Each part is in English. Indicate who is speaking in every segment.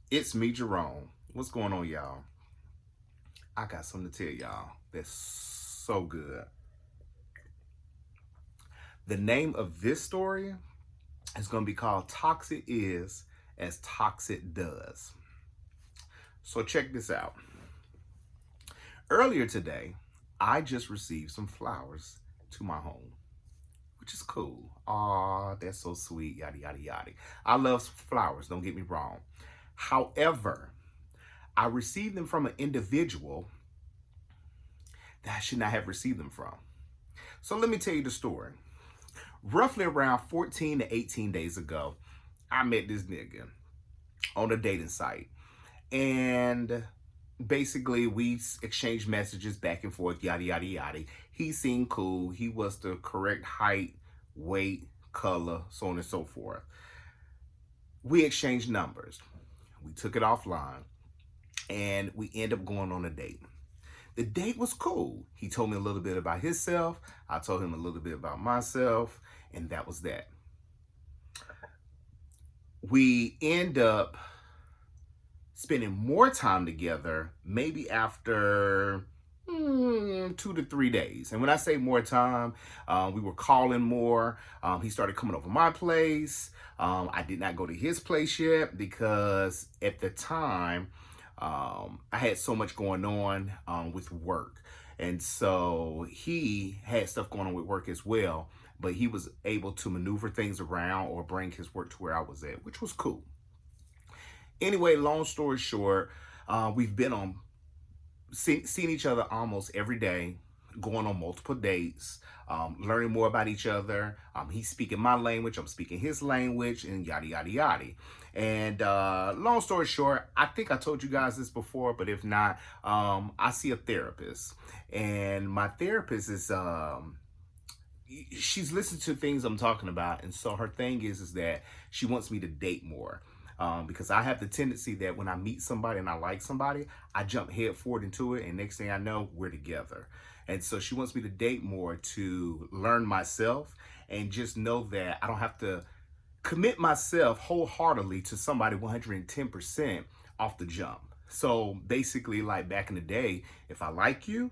Speaker 1: It's me, Jerome. What's going on, y'all? I got something to tell y'all that's so good. The name of this story is going to be called Toxic Is as Toxic Does. So, check this out. Earlier today, I just received some flowers to my home, which is cool. Aw, that's so sweet, yada, yada, yada. I love flowers, don't get me wrong. However, I received them from an individual that I should not have received them from. So let me tell you the story. Roughly around 14 to 18 days ago, I met this nigga on a dating site. And basically, we exchanged messages back and forth, yada, yada, yada. He seemed cool. He was the correct height, weight, color, so on and so forth. We exchanged numbers. We took it offline. And we ended up going on a date. The date was cool. He told me a little bit about himself. I told him a little bit about myself. And that was that. We end up spending more time together, maybe after 2 to 3 days. And when I say more time, we were calling more. He started coming over my place. I did not go to his place yet because at the time, I had so much going on with work. And so he had stuff going on with work as well, but he was able to maneuver things around or bring his work to where I was at, which was cool. Anyway, long story short, we've been on seeing each other almost every day, going on multiple dates, learning more about each other. He's speaking my language, I'm speaking his language, and yada, yada, yada. And long story short, I think I told you guys this before, but if not, I see a therapist. And my therapist is, she's listened to things I'm talking about. And so her thing is that she wants me to date more. Because I have the tendency that when I meet somebody and I like somebody, I jump head forward into it, and next thing I know, we're together. And so she wants me to date more to learn myself and just know that I don't have to commit myself wholeheartedly to somebody 110% off the jump. So basically, like back in the day, if I like you,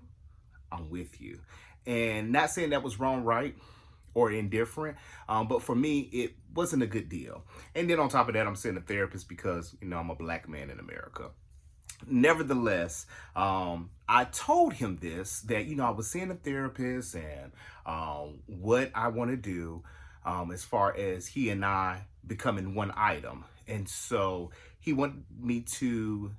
Speaker 1: I'm with you. And not saying that was wrong, right? Or indifferent. But for me, it wasn't a good deal. And then on top of that, I'm seeing a therapist because, I'm a black man in America. Nevertheless, I told him this, that, I was seeing a therapist and what I want to do as far as he and I becoming one item. And so he wanted me to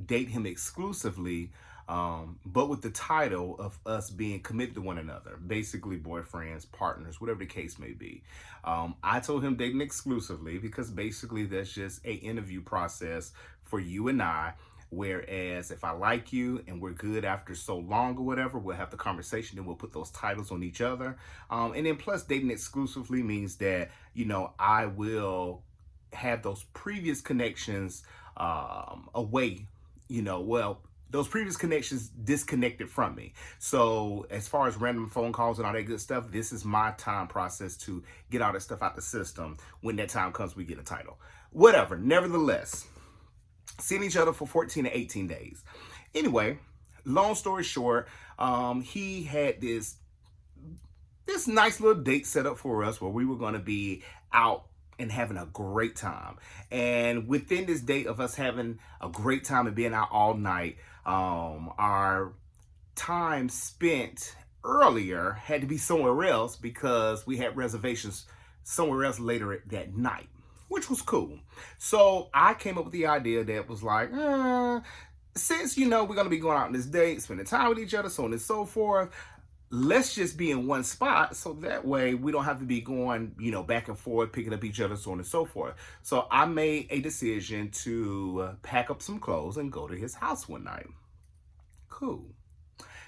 Speaker 1: date him exclusively, but with the title of us being committed to one another, basically boyfriends, partners, whatever the case may be. I told him dating exclusively because basically that's just a interview process for you and I. Whereas if I like you and we're good after so long or whatever, we'll have the conversation and we'll put those titles on each other. And then plus dating exclusively means that, I will have those previous connections away, those previous connections disconnected from me. So as far as random phone calls and all that good stuff, this is my time process to get all that stuff out the system. When that time comes, we get a title. Whatever. Nevertheless, seeing each other for 14 to 18 days. Anyway, long story short, he had this nice little date set up for us where we were going to be out and having a great time. And within this date of us having a great time and being out all night, our time spent earlier had to be somewhere else because we had reservations somewhere else later that night, which was cool. So I came up with the idea that was like, since, we're going to be going out on this date, spending time with each other, so on and so forth, let's just be in one spot so that way we don't have to be going, back and forth, picking up each other, so on and so forth. So I made a decision to pack up some clothes and go to his house one night. Cool.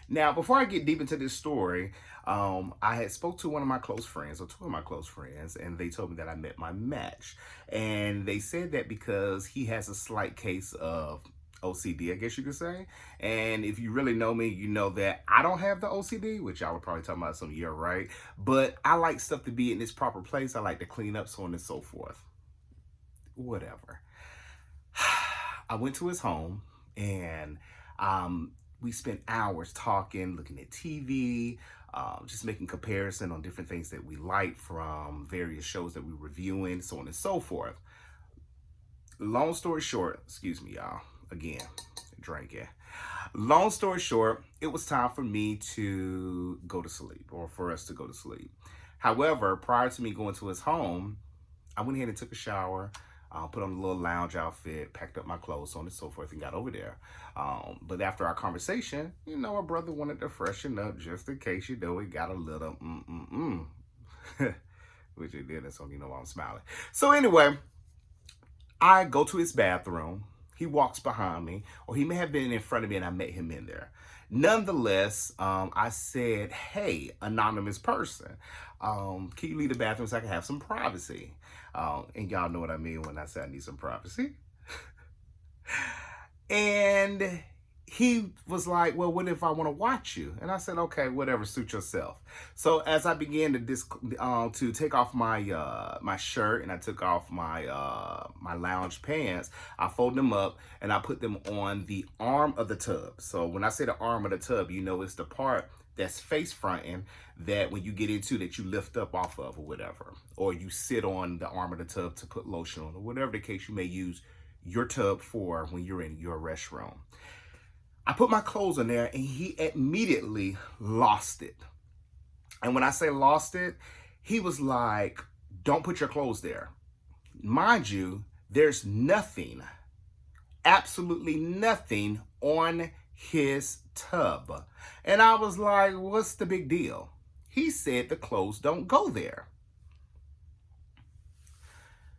Speaker 1: Now, before I get deep into this story, I had spoke to one of my close friends, or two of my close friends, and they told me that I met my match. And they said that because he has a slight case of OCD, I guess you could say. And if you really know me, you know that I don't have the OCD, which y'all are probably talking about some year, right? But I like stuff to be in its proper place. I like to clean up, so on and so forth. Whatever. I went to his home and we spent hours talking, looking at TV, just making comparison on different things that we like from various shows that we're reviewing, so on and so forth. Long story short, excuse me, y'all, again, drinking. Long story short, it was time for me to go to sleep, or for us to go to sleep. However, prior to me going to his home, I went ahead and took a shower, put on a little lounge outfit, packed up my clothes, so on and so forth, and got over there. But after our conversation, our brother wanted to freshen up just in case, it got a little which it didn't, so I'm smiling. So anyway, I go to his bathroom. He walks behind me, or he may have been in front of me and I met him in there. Nonetheless, I said, hey, anonymous person, can you leave the bathroom so I can have some privacy? And y'all know what I mean when I say I need some privacy. And he was like, well, what if I want to watch you? And I said, okay, whatever, suit yourself. So as I began to take off my my shirt, and I took off my my lounge pants, I fold them up and I put them on the arm of the tub. So when I say the arm of the tub, it's the part that's face fronting, that when you get into that you lift up off of, or whatever, or you sit on the arm of the tub to put lotion on, or whatever the case you may use your tub for when you're in your restroom. I put my clothes in there and he immediately lost it. And when I say lost it, he was like, don't put your clothes there. Mind you, there's nothing, absolutely nothing on his tub. And I was like, what's the big deal? He said the clothes don't go there.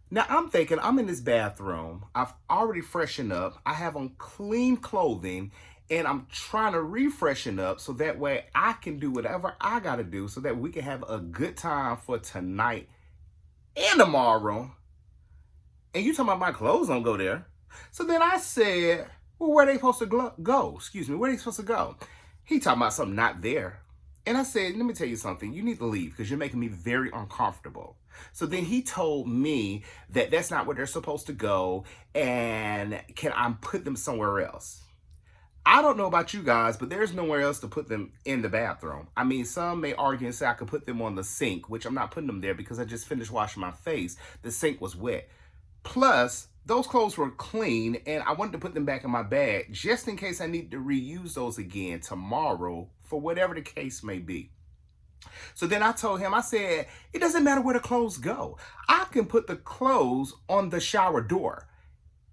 Speaker 1: Now I'm thinking, I'm in this bathroom. I've already freshened up. I have on clean clothing. And I'm trying to refreshen up so that way I can do whatever I got to do so that we can have a good time for tonight and tomorrow. And you talking about my clothes don't go there. So then I said, well, where are they supposed to go? Excuse me, where are they supposed to go? He talking about something not there. And I said, let me tell you something. You need to leave because you're making me very uncomfortable. So then he told me that that's not where they're supposed to go. And can I put them somewhere else? I don't know about you guys, but there's nowhere else to put them in the bathroom. I mean, some may argue and say I could put them on the sink, which I'm not putting them there because I just finished washing my face. The sink was wet. Plus, those clothes were clean, and I wanted to put them back in my bag just in case I need to reuse those again tomorrow for whatever the case may be. So then I told him, I said, it doesn't matter where the clothes go. I can put the clothes on the shower door.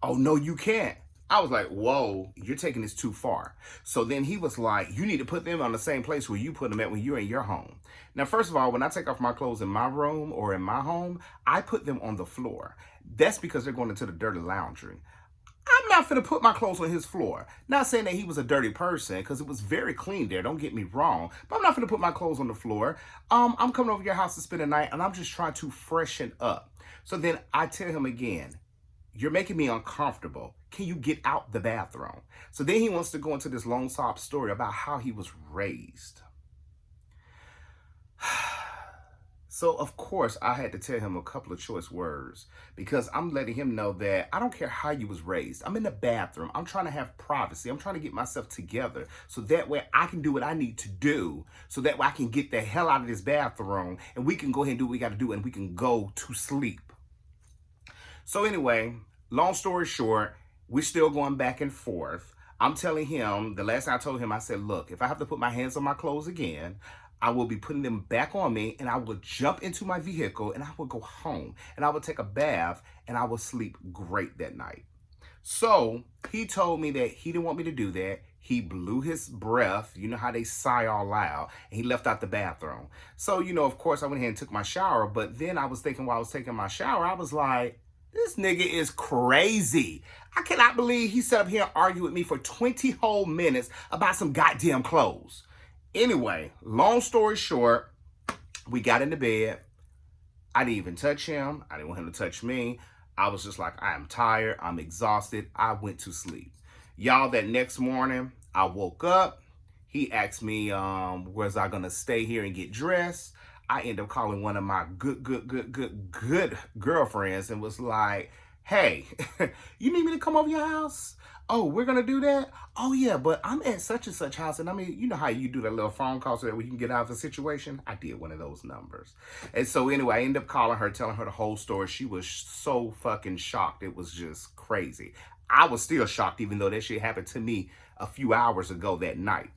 Speaker 1: Oh, no, you can't. I was like, whoa, you're taking this too far. So then he was like, you need to put them on the same place where you put them at when you're in your home. Now, first of all, when I take off my clothes in my room or in my home, I put them on the floor. That's because they're going into the dirty laundry. I'm not going to put my clothes on his floor. Not saying that he was a dirty person, because it was very clean there. Don't get me wrong. But I'm not going to put my clothes on the floor. I'm coming over your house to spend the night, and I'm just trying to freshen up. So then I tell him again, you're making me uncomfortable. Can you get out the bathroom? So then he wants to go into this long sob story about how he was raised. So, of course, I had to tell him a couple of choice words because I'm letting him know that I don't care how you was raised. I'm in the bathroom. I'm trying to have privacy. I'm trying to get myself together so that way I can do what I need to do so that way I can get the hell out of this bathroom and we can go ahead and do what we got to do and we can go to sleep. So anyway, long story short, we're still going back and forth. I'm telling him, the last time I told him, I said, look, if I have to put my hands on my clothes again, I will be putting them back on me and I will jump into my vehicle and I will go home and I will take a bath and I will sleep great that night. So he told me that he didn't want me to do that. He blew his breath. You know how they sigh all loud. And he left out the bathroom. So, of course, I went ahead and took my shower. But then I was thinking while I was taking my shower, I was like, this nigga is crazy. I cannot believe he sat up here and argued with me for 20 whole minutes about some goddamn clothes. Anyway, long story short, we got into bed. I didn't even touch him. I didn't want him to touch me. I was just like, I am tired. I'm exhausted. I went to sleep. Y'all, that next morning, I woke up. He asked me, was I going to stay here and get dressed? I ended up calling one of my good girlfriends and was like, hey, you need me to come over your house? Oh, we're going to do that? Oh, yeah, but I'm at such and such house. And I mean, you know how you do that little phone call so that we can get out of the situation? I did one of those numbers. And so anyway, I ended up calling her, telling her the whole story. She was so fucking shocked. It was just crazy. I was still shocked, even though that shit happened to me a few hours ago that night.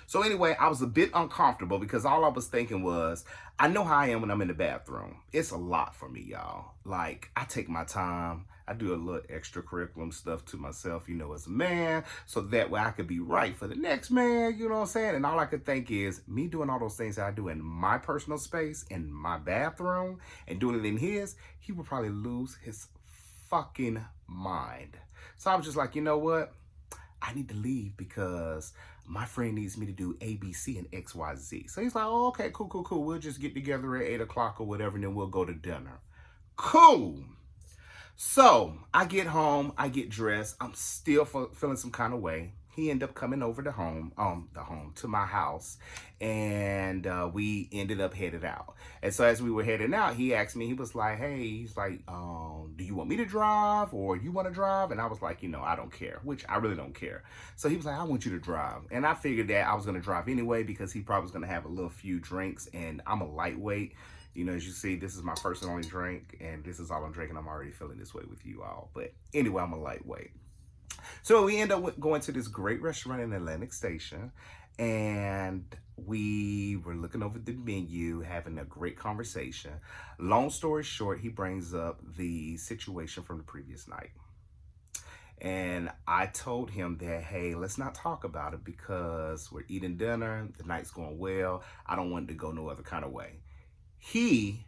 Speaker 1: So anyway, I was a bit uncomfortable because all I was thinking was, I know how I am when I'm in the bathroom. It's a lot for me, y'all. Like, I take my time. I do a little extracurriculum stuff to myself, you know, as a man, so that way I could be right for the next man, you know what I'm saying? And all I could think is, me doing all those things that I do in my personal space, in my bathroom, and doing it in his, he would probably lose his fucking mind. So I was just like, you know what? I need to leave because my friend needs me to do A, B, C, and X, Y, Z. So he's like, oh, okay, cool. We'll just get together at 8 o'clock or whatever, and then we'll go to dinner. Cool. So I get home, I get dressed. I'm still feeling some kind of way. He ended up coming over to to my house, and we ended up headed out. And so as we were heading out, he asked me, he was like, hey, he's like, do you want me to drive or you want to drive? And I was like, you know, I don't care, which I really don't care. So he was like, I want you to drive. And I figured that I was going to drive anyway because he probably was going to have a few drinks, and I'm a lightweight. You know, as you see, this is my first and only drink, and this is all I'm drinking. I'm already feeling this way with you all. But anyway, I'm a lightweight. So we end up going to this great restaurant in Atlantic Station, and we were looking over the menu, having a great conversation. Long story short, he brings up the situation from the previous night. And I told him that, hey, let's not talk about it because we're eating dinner. The night's going well. I don't want it to go no other kind of way. He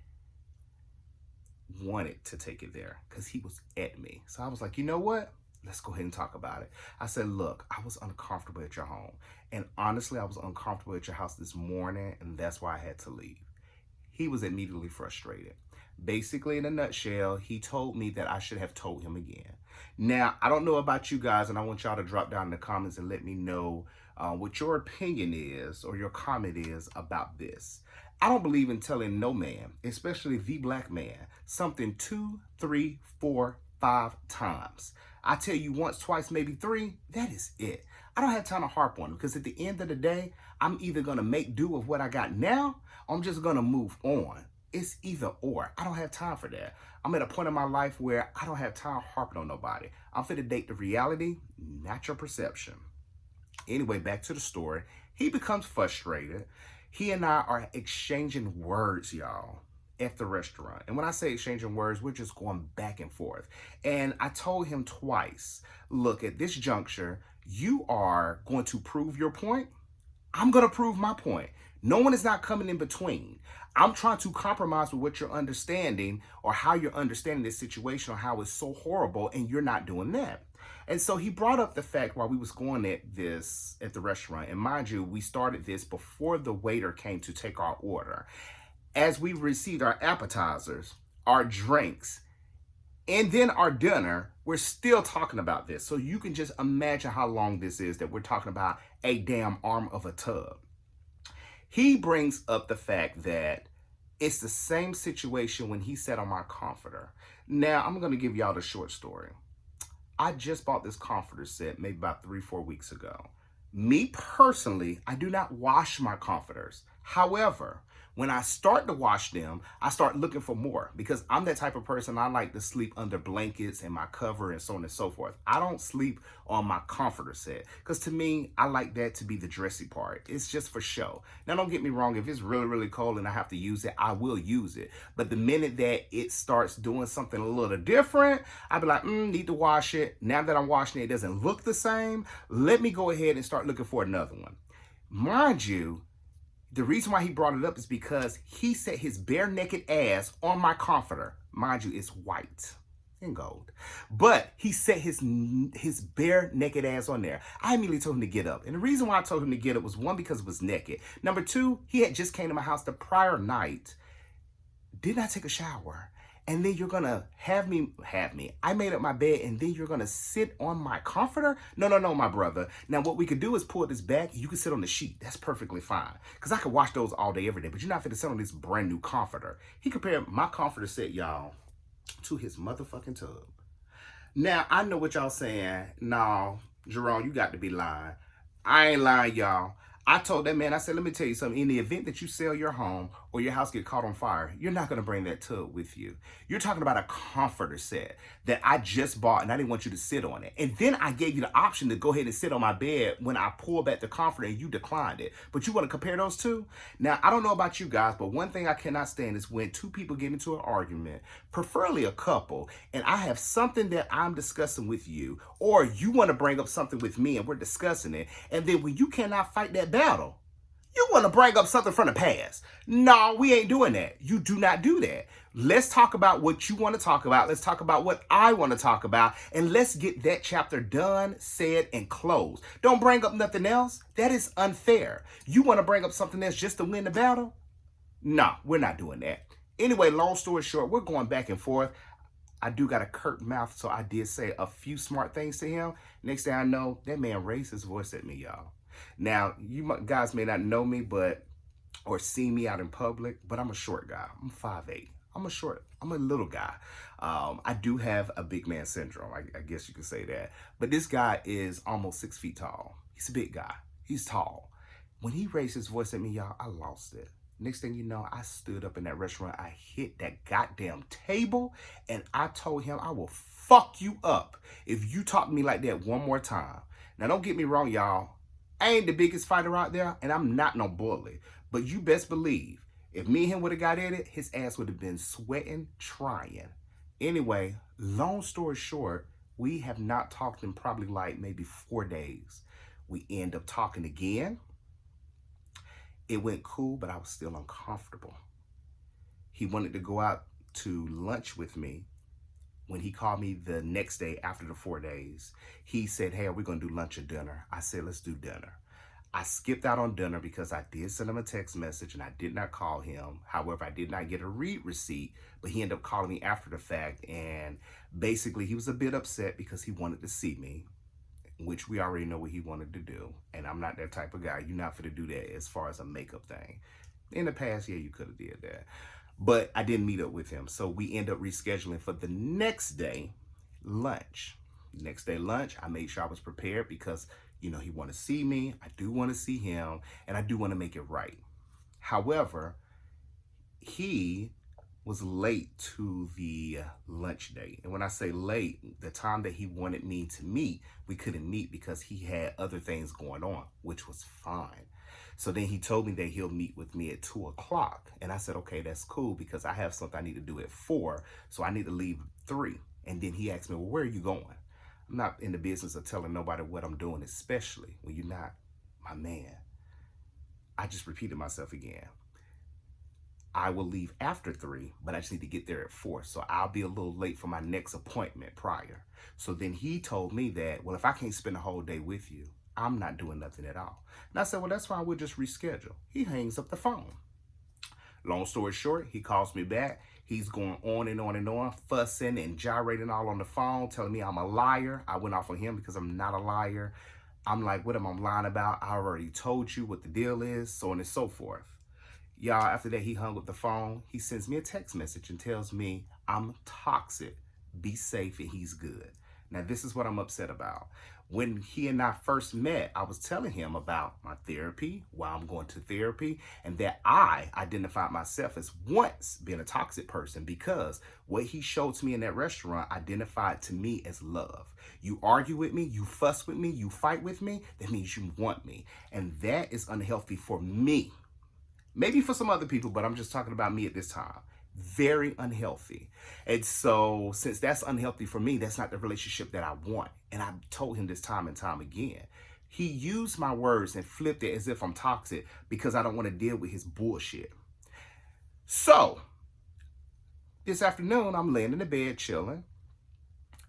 Speaker 1: wanted to take it there because he was at me. So I was like, you know what? Let's go ahead and talk about it. I said, look, I was uncomfortable at your home. And honestly, I was uncomfortable at your house this morning, and that's why I had to leave. He was immediately frustrated. Basically, in a nutshell, he told me that I should have told him again. Now, I don't know about you guys, and I want y'all to drop down in the comments and let me know what your opinion is or your comment is about this. I don't believe in telling no man, especially the black man, something 2, 3, 4, 5 times. I tell you once, twice, maybe 3, that is it. I don't have time to harp on it because at the end of the day, I'm either going to make do with what I got now, or I'm just going to move on. It's either or. I don't have time for that. I'm at a point in my life where I don't have time harping on nobody. I'm fit to date the reality, not your perception. Anyway, back to the story. He becomes frustrated. He and I are exchanging words, y'all, at the restaurant. And when I say exchanging words, we're just going back and forth. And I told him twice, look, at this juncture, you are going to prove your point. I'm going to prove my point. No one is not coming in between. I'm trying to compromise with what you're understanding or how you're understanding this situation or how it's so horrible, and you're not doing that. And so he brought up the fact while we was going at the restaurant, and mind you, we started this before the waiter came to take our order. As we received our appetizers, our drinks, and then our dinner, we're still talking about this. So you can just imagine how long this is that we're talking about a damn arm of a tub. He brings up the fact that it's the same situation when he sat on my comforter. Now, I'm going to give y'all the short story. I just bought this comforter set maybe about 3-4 weeks ago. Me personally, I do not wash my comforters. However, when I start to wash them, I start looking for more because I'm that type of person. I like to sleep under blankets and my cover and so on and so forth. I don't sleep on my comforter set because to me, I like that to be the dressy part. It's just for show. Now, don't get me wrong. If it's really, really cold and I have to use it, I will use it. But the minute that it starts doing something a little different, I'll be like, need to wash it. Now that I'm washing it, it doesn't look the same. Let me go ahead and start looking for another one. Mind you, the reason why he brought it up is because he set his bare naked ass on my comforter. Mind you, it's white and gold. But he set his bare naked ass on there. I immediately told him to get up. And the reason why I told him to get up was, 1, because it was naked. Number 2, he had just came to my house the prior night, did not take a shower. And then you're going to have me. I made up my bed, and then you're going to sit on my comforter? No, my brother. Now, what we could do is pull this back. You can sit on the sheet. That's perfectly fine. Because I could wash those all day, every day. But you're not going to sit on this brand new comforter. He compared my comforter set, y'all. to his motherfucking tub. Now, I know what y'all saying. No, Jerome, you got to be lying. I ain't lying, y'all. I told that man, I said, let me tell you something. In the event that you sell your home or your house get caught on fire, you're not going to bring that tub with you. You're talking about a comforter set that I just bought and I didn't want you to sit on it. And then I gave you the option to go ahead and sit on my bed when I pulled back the comforter and you declined it. But you want to compare those two? Now, I don't know about you guys, but one thing I cannot stand is when two people get into an argument, preferably a couple, and I have something that I'm discussing with you, or you want to bring up something with me and we're discussing it, and then when you cannot fight that battle, you want to bring up something from the past. No, we ain't doing that. You do not do that. Let's talk about what you want to talk about. Let's talk about what I want to talk about. And let's get that chapter done, said, and closed. Don't bring up nothing else. That is unfair. You want to bring up something else just to win the battle? No, we're not doing that. Anyway, long story short, we're going back and forth. I do got a curt mouth, so I did say a few smart things to him. Next thing I know, that man raised his voice at me, y'all. Now, you guys may not know me, or see me out in public, but I'm a short guy. I'm 5'8". I'm a little guy. I do have a big man syndrome. I guess you could say that. But this guy is almost 6 feet tall. He's a big guy. He's tall. When he raised his voice at me, y'all, I lost it. Next thing you know, I stood up in that restaurant. I hit that goddamn table, and I told him, I will fuck you up if you talk to me like that one more time. Now, don't get me wrong, y'all. I ain't the biggest fighter out there, and I'm not no bully. But you best believe, if me and him would have got at it, his ass would have been sweating, trying. Anyway, long story short, we have not talked in probably like maybe 4 days. We end up talking again. It went cool, but I was still uncomfortable. He wanted to go out to lunch with me. When he called me the next day after the 4 days, he said, hey, are we going to do lunch or dinner? I said, let's do dinner. I skipped out on dinner because I did send him a text message and I did not call him. However, I did not get a read receipt, but he ended up calling me after the fact. And basically, he was a bit upset because he wanted to see me, which we already know what he wanted to do. And I'm not that type of guy. You're not finna do that as far as a makeup thing. In the past, yeah, you could have did that. But I didn't meet up with him. So we end up rescheduling for the next day, lunch. Next day, lunch, I made sure I was prepared because, you know, he wanted to see me. I do want to see him. And I do want to make it right. However, he was late to the lunch date. And when I say late, the time that he wanted me to meet, we couldn't meet because he had other things going on, which was fine. So then he told me that he'll meet with me at 2 o'clock. And I said, okay, that's cool because I have something I need to do at 4. So I need to leave 3. And then he asked me, well, where are you going? I'm not in the business of telling nobody what I'm doing, especially when you're not my man. I just repeated myself again. I will leave after 3, but I just need to get there at 4. So I'll be a little late for my next appointment prior. So then he told me that, well, if I can't spend a whole day with you, I'm not doing nothing at all. And I said, well, that's fine. We'll just reschedule. He hangs up the phone. Long story short, he calls me back. He's going on and on and on, fussing and gyrating all on the phone, telling me I'm a liar. I went off on him because I'm not a liar. I'm like, what am I lying about? I already told you what the deal is, so on and so forth. Y'all, after that, he hung up the phone. He sends me a text message and tells me I'm toxic. Be safe and he's good. Now, this is what I'm upset about. When he and I first met, I was telling him about my therapy, why I'm going to therapy, and that I identified myself as once being a toxic person because what he showed to me in that restaurant identified to me as love. You argue with me, you fuss with me, you fight with me, that means you want me. And that is unhealthy for me. Maybe for some other people, but I'm just talking about me at this time. Very unhealthy. And so since that's unhealthy for me, that's not the relationship that I want. And I've told him this time and time again. He used my words and flipped it as if I'm toxic because I don't want to deal with his bullshit. So this afternoon, I'm laying in the bed chilling.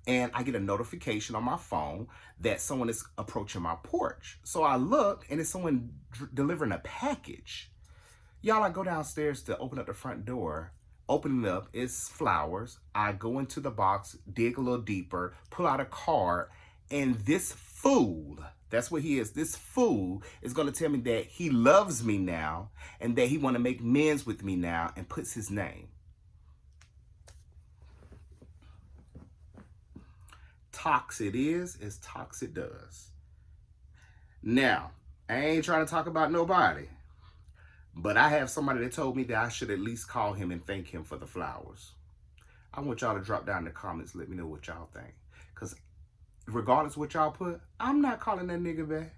Speaker 1: And I get a notification on my phone that someone is approaching my porch. So I look and it's someone delivering a package. Y'all, I go downstairs to open up the front door. Open it up, it's flowers. I go into the box, dig a little deeper, pull out a card, and this fool, that's what he is, this fool is going to tell me that he loves me now and that he want to make amends with me now and puts his name. toxic is as toxic does. Now, I ain't trying to talk about nobody, but I have somebody that told me that I should at least call him and thank him for the flowers. I want y'all to drop down in the comments, let me know what y'all think. Because regardless of what y'all put, I'm not calling that nigga back.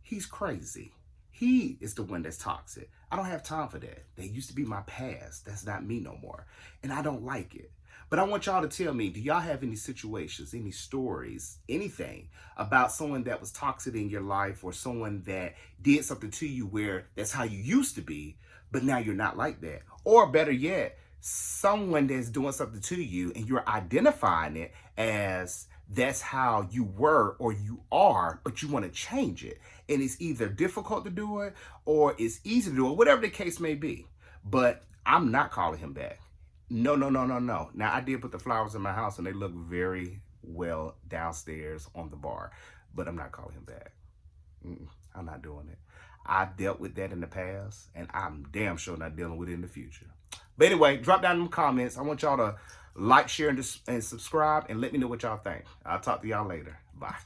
Speaker 1: He's crazy. He is the one that's toxic. I don't have time for that. That used to be my past. That's not me no more. And I don't like it. But I want y'all to tell me, do y'all have any situations, any stories, anything about someone that was toxic in your life or someone that did something to you where that's how you used to be, but now you're not like that? Or better yet, someone that's doing something to you and you're identifying it as that's how you were or you are, but you want to change it. And it's either difficult to do it or it's easy to do it, whatever the case may be. But I'm not calling him back. No. Now, I did put the flowers in my house and they look very well downstairs on the bar, but I'm not calling him back. I'm not doing it. I've dealt with that in the past and I'm damn sure not dealing with it in the future. But anyway, drop down in the comments. I want y'all to like, share, and subscribe and let me know what y'all think. I'll talk to y'all later. Bye.